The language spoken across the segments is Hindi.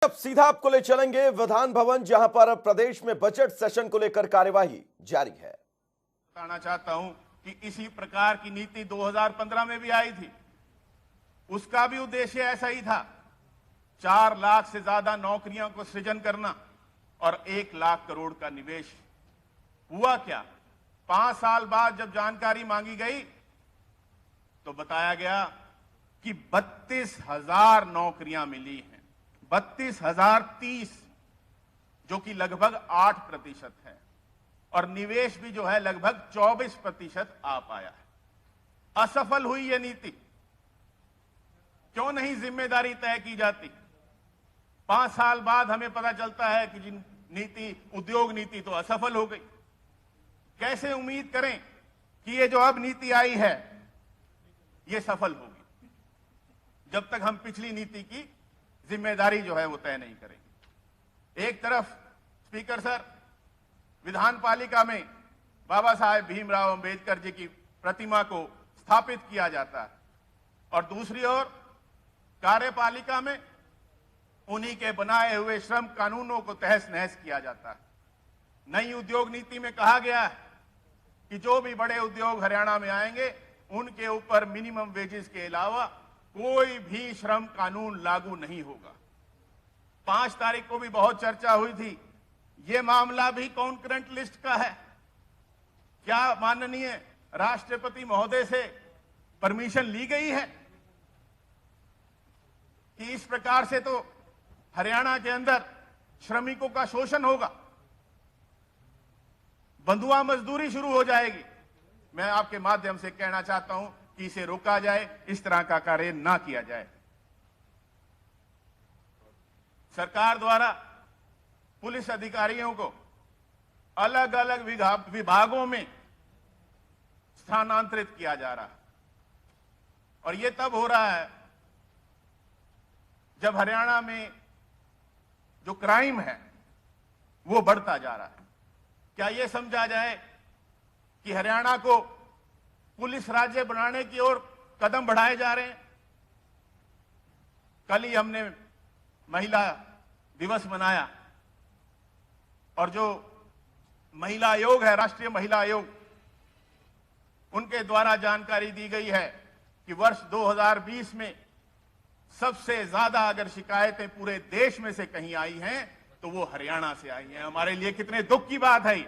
अब सीधा आपको ले चलेंगे विधान भवन, जहां पर प्रदेश में बजट सेशन को लेकर कार्यवाही जारी है। बताना चाहता हूं कि इसी प्रकार की नीति 2015 में भी आई थी। उसका भी उद्देश्य ऐसा ही था, 4 लाख से ज्यादा नौकरियों को सृजन करना और 1 लाख करोड़ का निवेश। हुआ क्या? 5 साल बाद जब जानकारी मांगी गई तो बताया गया कि 32,000 नौकरियां मिली हैं, 32,030, जो कि लगभग 8% है, और निवेश भी जो है लगभग 24% आ पाया है। असफल हुई यह नीति। क्यों नहीं जिम्मेदारी तय की जाती? 5 साल बाद हमें पता चलता है कि जिन नीति, उद्योग नीति तो असफल हो गई। कैसे उम्मीद करें कि ये जो अब नीति आई है ये सफल होगी, जब तक हम पिछली नीति की जिम्मेदारी जो है वो तय नहीं करेंगे। एक तरफ स्पीकर सर, विधान पालिका में बाबा साहेब भीमराव अंबेडकर जी की प्रतिमा को स्थापित किया जाता है, और दूसरी ओर कार्यपालिका में उन्हीं के बनाए हुए श्रम कानूनों को तहस नहस किया जाता है। नई उद्योग नीति में कहा गया है कि जो भी बड़े उद्योग हरियाणा में आएंगे उनके ऊपर मिनिमम वेजेस के अलावा कोई भी श्रम कानून लागू नहीं होगा। 5 तारीख को भी बहुत चर्चा हुई थी, यह मामला भी कॉन्करेंट लिस्ट का है। क्या माननीय राष्ट्रपति महोदय से परमिशन ली गई है कि इस प्रकार से तो हरियाणा के अंदर श्रमिकों का शोषण होगा, बंधुआ मजदूरी शुरू हो जाएगी? मैं आपके माध्यम से कहना चाहता हूं कि इसे रोका जाए, इस तरह का कार्य ना किया जाए। सरकार द्वारा पुलिस अधिकारियों को अलग अलग विभागों में स्थानांतरित किया जा रहा है, और यह तब हो रहा है जब हरियाणा में जो क्राइम है वो बढ़ता जा रहा है। क्या यह समझा जाए कि हरियाणा को पुलिस राज्य बनाने की ओर कदम बढ़ाए जा रहे हैं? कल ही हमने महिला दिवस मनाया, और जो महिला आयोग है, राष्ट्रीय महिला आयोग, उनके द्वारा जानकारी दी गई है कि वर्ष 2020 में सबसे ज्यादा अगर शिकायतें पूरे देश में से कहीं आई हैं तो वो हरियाणा से आई हैं। हमारे लिए कितने दुख की बात है।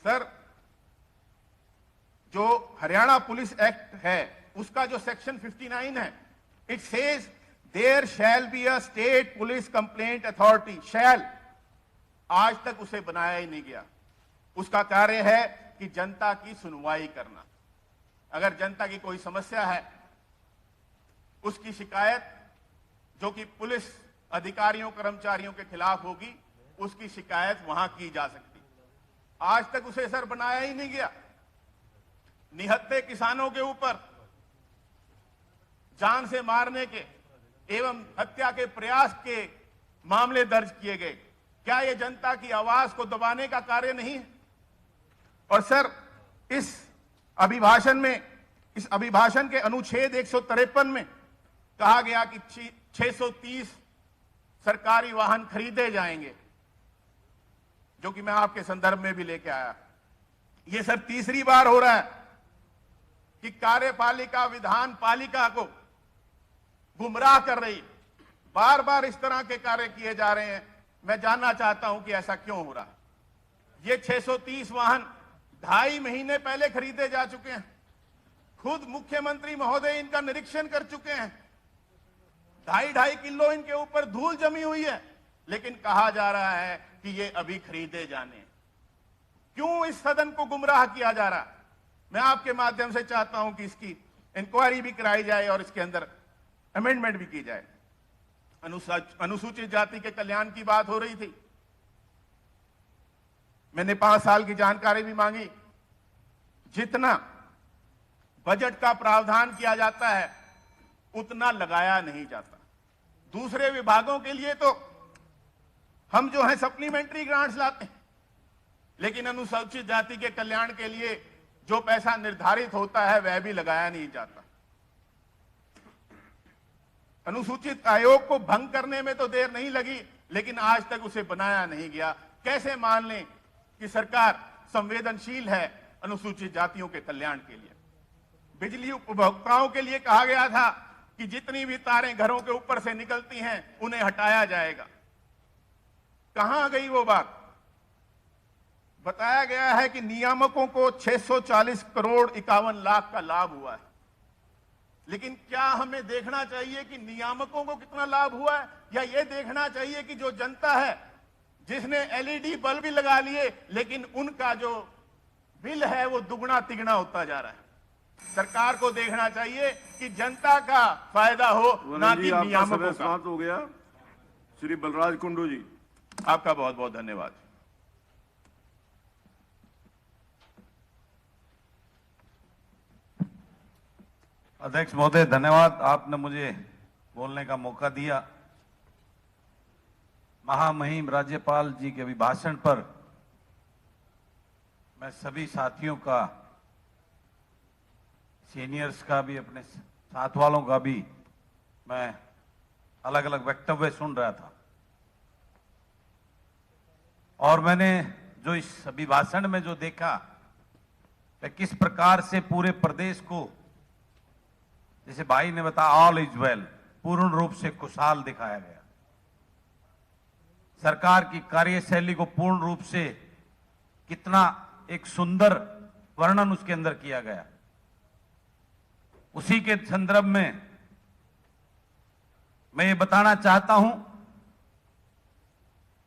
सर, जो हरियाणा पुलिस एक्ट है उसका जो सेक्शन 59 है, it says there shall be a state police complaint authority. Shall, आज तक उसे बनाया ही नहीं गया। उसका कार्य है कि जनता की सुनवाई करना। अगर जनता की कोई समस्या है, उसकी शिकायत जो कि पुलिस अधिकारियों कर्मचारियों के खिलाफ होगी, उसकी शिकायत वहां की जा सकती। आज तक उसे सर बनाया ही नहीं गया। निहत्थे किसानों के ऊपर जान से मारने के एवं हत्या के प्रयास के मामले दर्ज किए गए। क्या यह जनता की आवाज को दबाने का कार्य नहीं है? और सर, इस अभिभाषण के अनुच्छेद 153 में कहा गया कि 630 सरकारी वाहन खरीदे जाएंगे, जो कि मैं आपके संदर्भ में भी लेके आया। यह सर तीसरी बार हो रहा है कि कार्यपालिका विधान पालिका को गुमराह कर रही। बार बार इस तरह के कार्य किए जा रहे हैं। मैं जानना चाहता हूं कि ऐसा क्यों हो रहा है। ये 630 वाहन 2.5 महीने पहले खरीदे जा चुके हैं। खुद मुख्यमंत्री महोदय इनका निरीक्षण कर चुके हैं। 2.5 किलो इनके ऊपर धूल जमी हुई है, लेकिन कहा जा रहा है कि ये अभी खरीदे जाने। क्यों इस सदन को गुमराह किया जा रहा है? मैं आपके माध्यम से चाहता हूं कि इसकी इंक्वायरी भी कराई जाए और इसके अंदर अमेंडमेंट भी की जाए। अनुसूचित जाति के कल्याण की बात हो रही थी। मैंने 5 साल की जानकारी भी मांगी। जितना बजट का प्रावधान किया जाता है उतना लगाया नहीं जाता। दूसरे विभागों के लिए तो हम जो है सप्लीमेंट्री ग्रांट्स लाते हैं, लेकिन अनुसूचित जाति के कल्याण के लिए जो पैसा निर्धारित होता है वह भी लगाया नहीं जाता। अनुसूचित आयोग को भंग करने में तो देर नहीं लगी, लेकिन आज तक उसे बनाया नहीं गया। कैसे मान लें कि सरकार संवेदनशील है अनुसूचित जातियों के कल्याण के लिए? बिजली उपभोक्ताओं के लिए कहा गया था कि जितनी भी तारें घरों के ऊपर से निकलती हैं उन्हें हटाया जाएगा। कहां गई वो बात? बताया गया है कि नियामकों को 640 करोड़ 51 लाख का लाभ हुआ है, लेकिन क्या हमें देखना चाहिए कि नियामकों को कितना लाभ हुआ है, या यह देखना चाहिए कि जो जनता है जिसने एलईडी बल्ब भी लगा लिए लेकिन उनका जो बिल है वो दुगना तिगना होता जा रहा है? सरकार को देखना चाहिए कि जनता का फायदा हो, ना कि नियामकों का। समाप्त हो गया। श्री बलराज कुंडू जी, आपका बहुत बहुत धन्यवाद। अध्यक्ष महोदय धन्यवाद, आपने मुझे बोलने का मौका दिया। महामहिम राज्यपाल जी के अभिभाषण पर मैं सभी साथियों का, सीनियर्स का भी, अपने साथ वालों का भी मैं अलग अलग वक्तव्य सुन रहा था, और मैंने जो इस अभिभाषण में जो देखा कि किस प्रकार से पूरे प्रदेश को, जैसे भाई ने बताया, ऑल इज वेल, पूर्ण रूप से खुशहाल दिखाया गया। सरकार की कार्यशैली को पूर्ण रूप से कितना एक सुंदर वर्णन उसके अंदर किया गया। उसी के संदर्भ में मैं ये बताना चाहता हूं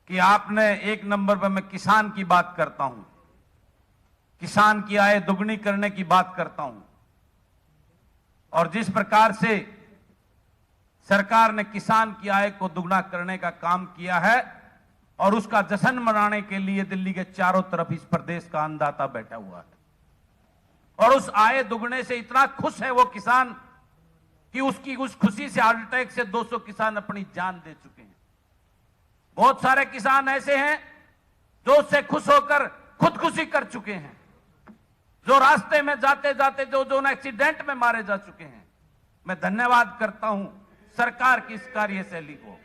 कि आपने एक नंबर पर, मैं किसान की बात करता हूं, किसान की आय दुगनी करने की बात करता हूं, और जिस प्रकार से सरकार ने किसान की आय को दुगना करने का काम किया है, और उसका जश्न मनाने के लिए दिल्ली के चारों तरफ इस प्रदेश का अन्नदाता बैठा हुआ है, और उस आय दुगने से इतना खुश है वो किसान कि उसकी उस खुशी से हार्ट अटैक से 200 किसान अपनी जान दे चुके हैं। बहुत सारे किसान ऐसे हैं जो उससे खुश होकर खुदकुशी कर चुके हैं, जो रास्ते में जाते जाते जो एक्सीडेंट में मारे जा चुके हैं। मैं धन्यवाद करता हूं सरकार की इस कार्यशैली को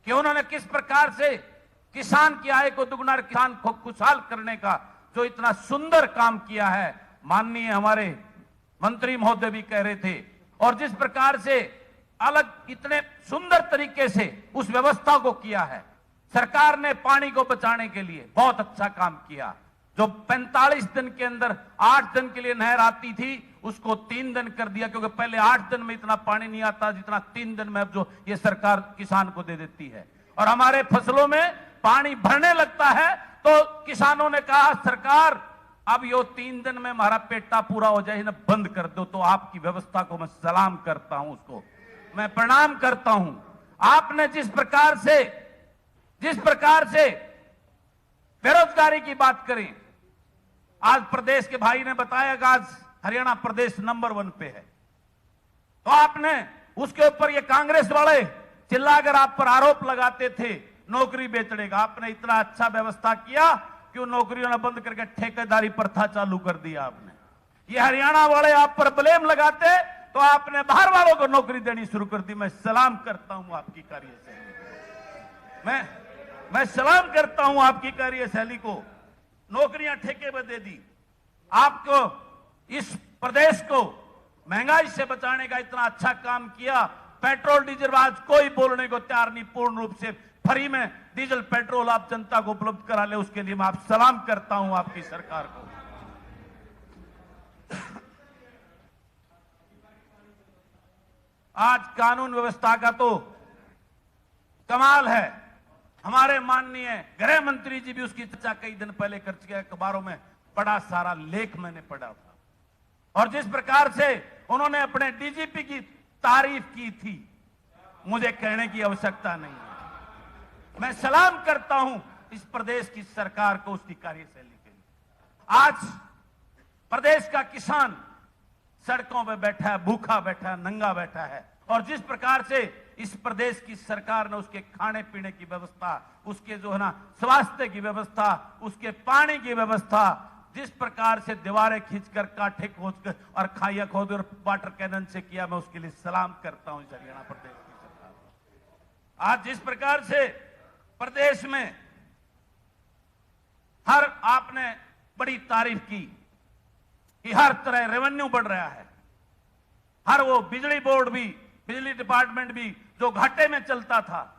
कि उन्होंने किस प्रकार से किसान की आय को दुगना, किसान को खुशहाल करने का जो इतना सुंदर काम किया है। माननीय हमारे मंत्री महोदय भी कह रहे थे, और जिस प्रकार से अलग इतने सुंदर तरीके से उस व्यवस्था को किया है। सरकार ने पानी को बचाने के लिए बहुत अच्छा काम किया। जो 45 दिन के अंदर 8 दिन के लिए नहर आती थी, उसको 3 दिन कर दिया, क्योंकि पहले 8 दिन में इतना पानी नहीं आता जितना 3 दिन में अब जो ये सरकार किसान को दे देती है। और हमारे फसलों में पानी भरने लगता है तो किसानों ने कहा, सरकार अब यो 3 दिन में हमारा पेटा पूरा हो जाए, इन्हें बंद कर दो। तो आपकी व्यवस्था को मैं सलाम करता हूं, उसको मैं प्रणाम करता हूं। आपने जिस प्रकार से बेरोजगारी की बात करें, आज प्रदेश के भाई ने बताया कि आज हरियाणा प्रदेश नंबर 1 पे है, तो आपने उसके ऊपर ये कांग्रेस वाले चिल्लाकर आप पर आरोप लगाते थे नौकरी बेचने का। आपने इतना अच्छा व्यवस्था किया कि उन नौकरियों ने बंद करके ठेकेदारी प्रथा चालू कर दिया आपने। ये हरियाणा वाले आप पर ब्लेम लगाते तो आपने बाहर वालों को नौकरी देनी शुरू कर दी। मैं सलाम करता हूं आपकी कार्यशैली, मैं सलाम करता हूं आपकी कार्यशैली को। नौकरियां ठेके में दे दी, आपको इस प्रदेश को महंगाई से बचाने का इतना अच्छा काम किया। पेट्रोल डीजल आज कोई बोलने को तैयार नहीं, पूर्ण रूप से फ्री में डीजल पेट्रोल आप जनता को उपलब्ध करा ले, उसके लिए मैं आप सलाम करता हूं आपकी सरकार को। आज कानून व्यवस्था का तो कमाल है। हमारे माननीय गृह मंत्री जी भी उसकी चर्चा कई दिन पहले कर चुके, अखबारों में बड़ा सारा लेख मैंने पढ़ा था, और जिस प्रकार से उन्होंने अपने डीजीपी की तारीफ की थी, मुझे कहने की आवश्यकता नहीं है। मैं सलाम करता हूं इस प्रदेश की सरकार को उसकी कार्यशैली के लिए। आज प्रदेश का किसान सड़कों पे बैठा है, भूखा बैठा है, नंगा बैठा है, और जिस प्रकार से इस प्रदेश की सरकार ने उसके खाने पीने की व्यवस्था, उसके जो है ना स्वास्थ्य की व्यवस्था, उसके पानी की व्यवस्था, जिस प्रकार से दीवारें खींचकर, कांठे खोदकर और खाइया खोद और वाटर कैनन से किया, मैं उसके लिए सलाम करता हूं इस हरियाणा प्रदेश की आज जिस प्रकार से प्रदेश में हर आपने बड़ी तारीफ की कि हर तरह रेवेन्यू बढ़ रहा है, हर वो बिजली बोर्ड भी, बिजली डिपार्टमेंट भी जो घाटे में चलता था,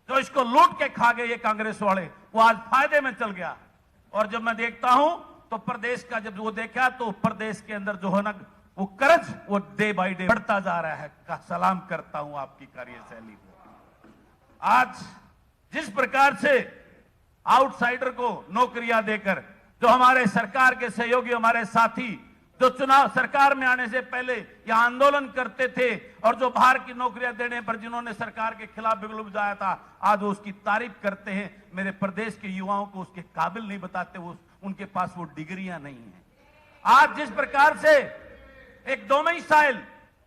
जो इसको लूट के खा गए ये कांग्रेस वाले, वो आज फायदे में चल गया। और जब मैं देखता हूं तो प्रदेश का जब वो देखा तो प्रदेश के अंदर जो है ना वो कर्ज वो डे बाय डे बढ़ता जा रहा है। का सलाम करता हूं आपकी कार्यशैली को। आज जिस प्रकार से आउटसाइडर को नौकरियां देकर जो हमारे सरकार के सहयोगी, हमारे साथी जो चुनाव सरकार में आने से पहले यहां आंदोलन करते थे और जो बाहर की नौकरियां देने पर जिन्होंने सरकार के खिलाफ बिगुल बजाया था, आज वो उसकी तारीफ करते हैं। मेरे प्रदेश के युवाओं को उसके काबिल नहीं बताते, वो उनके पास वो डिग्रियां नहीं है। आज जिस प्रकार से एक डोमिसाइल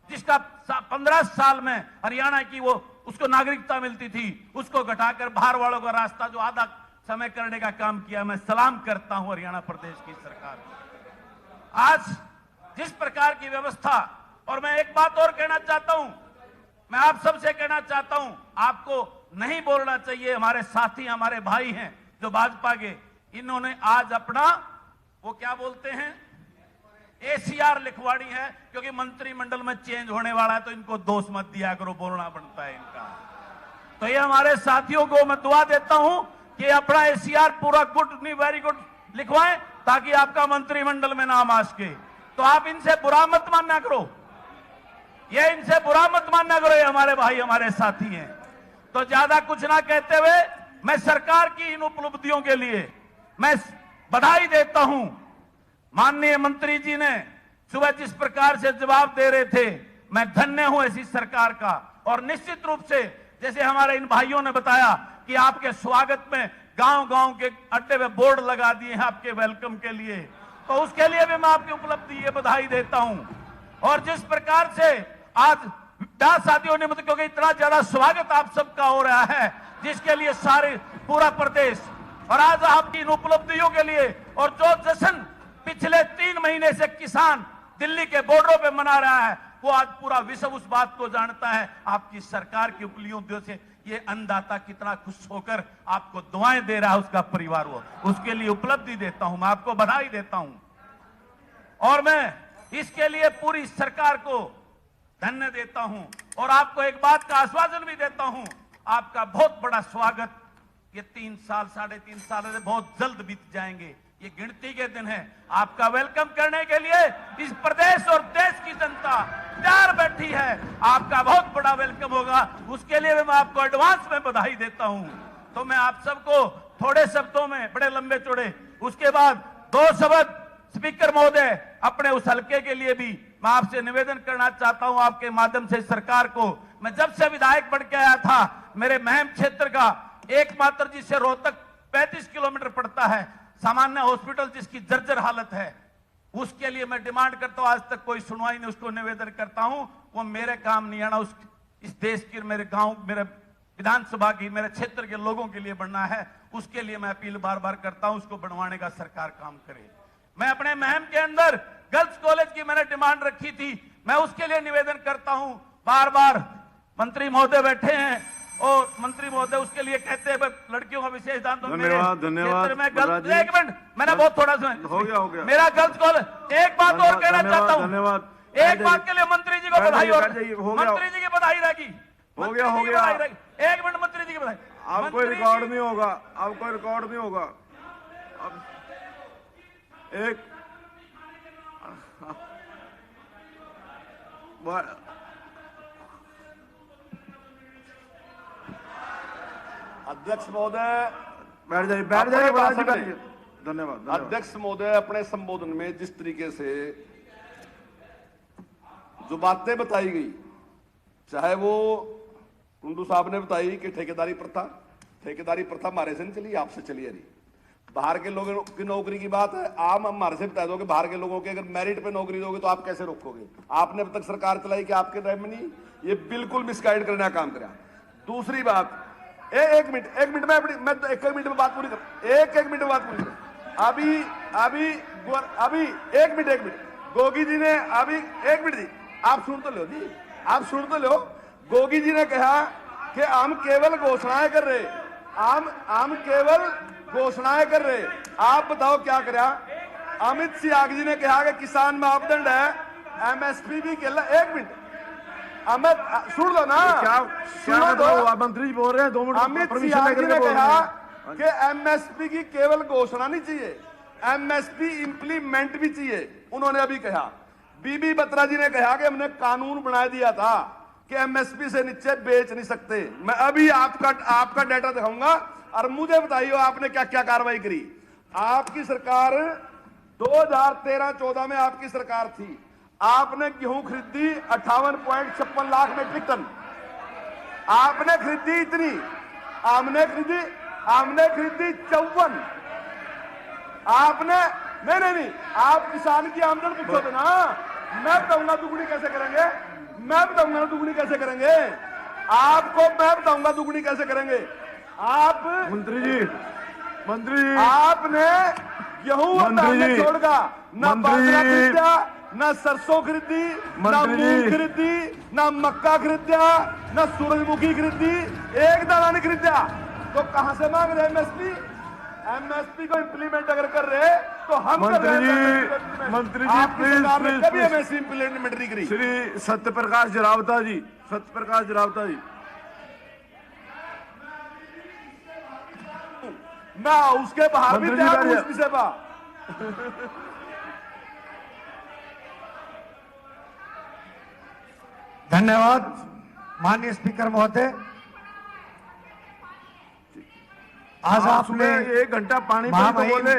जिसका 15 साल में हरियाणा की वो उसको नागरिकता मिलती थी, उसको घटाकर बाहर वालों का रास्ता जो आधा समय करने का काम किया, मैं सलाम करता हूं हरियाणा प्रदेश की सरकार को। आज जिस प्रकार की व्यवस्था, और मैं एक बात और कहना चाहता हूं, मैं आप सबसे कहना चाहता हूं, आपको नहीं बोलना चाहिए। हमारे साथी, हमारे भाई हैं जो भाजपा के, इन्होंने आज अपना वो क्या बोलते हैं ACR लिखवानी है, क्योंकि मंत्रिमंडल में चेंज होने वाला है, तो इनको दोष मत दिया करो, बोलना बनता है इनका। तो ये हमारे साथियों को मैं दुआ देता हूं कि अपना ACR पूरा गुड नहीं वेरी गुड लिखवाएं, ताकि आपका मंत्रिमंडल में नाम आ सके। तो आप इनसे बुरा मत मानना करो, ये इनसे बुरा मत मानना करो, ये हमारे भाई, हमारे साथी हैं। तो ज्यादा कुछ ना कहते हुए मैं सरकार की इन उपलब्धियों के लिए मैं बधाई देता हूं। माननीय मंत्री जी ने सुबह जिस प्रकार से जवाब दे रहे थे, मैं धन्य हूं ऐसी सरकार का। और निश्चित रूप से जैसे हमारे इन भाइयों ने बताया कि आपके स्वागत में गांव-गांव के अड्डे में बोर्ड लगा दिए हैं आपके वेलकम के लिए, तो उसके लिए भी मैं आपकी उपलब्धि ये बधाई देता हूं। और जिस प्रकार से आज साथियों ने मतलब, क्योंकि इतना ज्यादा स्वागत आप सबका हो रहा है, जिसके लिए सारे पूरा प्रदेश, और आज आपकी इन उपलब्धियों के लिए, और जो जश्न पिछले 3 महीने से किसान दिल्ली के बॉर्डरों पे मना रहा है, वो आज पूरा विश्व उस बात को जानता है। आपकी सरकार की उपलब्धियों से ये अन्नदाता कितना खुश होकर आपको दुआएं दे रहा है, उसका परिवार, वो उसके लिए उपलब्धि देता हूं, मैं आपको बधाई देता हूं। और मैं इसके लिए पूरी सरकार को धन्य देता हूं, और आपको एक बात का आश्वासन भी देता हूं, आपका बहुत बड़ा स्वागत। ये 3 साल 3.5 साल से बहुत जल्द बीत जाएंगे, ये गिनती के दिन है। आपका वेलकम करने के लिए इस प्रदेश और देश की जनता तैयार बैठी है, आपका बहुत बड़ा वेलकम होगा, उसके लिए मैं आपको एडवांस में बधाई देता हूं। तो मैं आप सबको थोड़े शब्दों में, बड़े लंबे चौड़े, उसके बाद 2 शब्द स्पीकर महोदय अपने उस हल्के के लिए भी मैं आपसे निवेदन करना चाहता हूं, आपके माध्यम से सरकार को। मैं जब से विधायक बन के आया था, मेरे महम क्षेत्र का एकमात्र जिससे रोहतक 35 किलोमीटर पड़ता है, सामान्य हॉस्पिटल जिसकी जर्जर हालत है, उसके लिए मैं डिमांड करता हूं, आज तक कोई सुनवाई नहीं, उसको निवेदन करता हूं, वो मेरे काम नहीं आना, उस इस देश की, मेरे गांव, मेरे विधानसभा की, मेरे क्षेत्र के लोगों के लिए बनना है, उसके लिए मैं अपील बार बार करता हूं, उसको बनवाने का सरकार काम करे। मैं अपने महम के अंदर गर्ल्स कॉलेज की मैंने डिमांड रखी थी, मैं उसके लिए निवेदन करता हूं, बार बार मंत्री महोदय बैठे हैं और मंत्री महोदय उसके लिए कहते हैं लड़कियों का विशेष ध्यान दो। धन्यवाद, धन्यवाद। एक मिनट, मैंने बहुत थोड़ा सा हो गया मेरा गर्ल्स कॉलेज। एक बात और कहना चाहता हूँ, धन्यवाद। एक बात के लिए मंत्री जी को बधाई, और मंत्री जी की बधाई रहेगी, हो गया। एक मिनट, मंत्री जी की बधाई। अब कोई रिकॉर्ड नहीं होगा, अब कोई रिकॉर्ड नहीं होगा। अब एक अध्यक्ष महोदय, बैठ जाइए। धन्यवाद। अध्यक्ष महोदय, अपने संबोधन में जिस तरीके से जो बातें बताई गई, चाहे वो कुंडू साहब ने बताई कि ठेकेदारी प्रथा हमारे से नहीं चली, आपसे चली है नहीं। बाहर के लोगों की नौकरी की बात है, आप हमारे से बता दोगे बाहर के लोगों के अगर मेरिट पे नौकरी दोगे तो आप कैसे रोकोगे? आपने अब तक सरकार चलाई कि आपके टाइम में नहीं, ये बिल्कुल मिसगाइड करने का काम करा। दूसरी बात, एक मिनट में एक मिनट में बात पूरी कर, एक मिनट में बात पूरी कर। अभी एक मिनट गोगी जी ने अभी, एक मिनट जी, आप सुन तो लो जी, आप सुन तो लो। गोगी जी ने कहा कि हम केवल घोषणाएं कर रहे, हम केवल घोषणाएं कर रहे। आप बताओ क्या करा? अमित सियाग जी ने कहा कि किसान मापदंड है, एमएसपी भी के। एक मिनट अमित सुन लो ना, क्या सुनो तो। मंत्री जी बोल रहे हैं 2 मिनट अमित परमिशन सियाग जी लेकर ने बोल रहे कहा हैं। कि एमएसपी की केवल घोषणा नहीं चाहिए, एमएसपी इंप्लीमेंट भी चाहिए। उन्होंने अभी कहा। बीबी बत्रा जी ने कहा कि हमने कानून बना दिया था कि एमएसपी से नीचे बेच नहीं सकते। मैं अभी आपका डाटा दिखाऊंगा और मुझे बताइए आपने क्या क्या कार्रवाई करी। आपकी सरकार 2013-14 में आपकी सरकार थी, आपने गेहूं खरीदी 58.56 लाख मेट्रिक टन। आपने खरीदी इतनी, हमने खरीदी 54। आपने नहीं, आप किसान की आमदन पूछोगे ना, मैं बताऊंगा दुगनी कैसे करेंगे, मैं बताऊंगा दुगनी कैसे करेंगे आपको, मैं बताऊंगा दुगनी कैसे करेंगे। आप मंत्री जी आपने गेहूं और दालें छोड़गा, ना बाजरा खरीदा, ना सरसों खरीदी, ना मूंग खरीदी, ना मक्का खरीदा, ना सूरजमुखी खरीदी, एक दाना नहीं खरीदा। तो कहां से मांग रहे एमएसपी? एमएसपी को इंप्लीमेंट अगर कर रहे तो हम कर रहे हैं। मंत्री जी प्लीज कभी एमएसपी इंप्लीमेंट नहीं करी। श्री सत्यप्रकाश जरावता जी, मैं उसके बाहर भी मंत्री जी उस विषय पर। धन्यवाद माननीय स्पीकर महोदय। आज आपने 1 घंटा पानी पर तो बोले,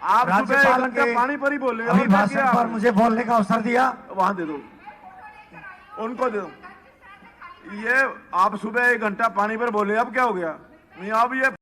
आप सुबह 1 घंटा पानी पर ही बोले, अभिभाषण पर मुझे बोलने का अवसर दिया। वहां दे दो, उनको दे दो। ये आप सुबह 1 घंटा पानी पर बोले, अब क्या हो गया? नहीं अब ये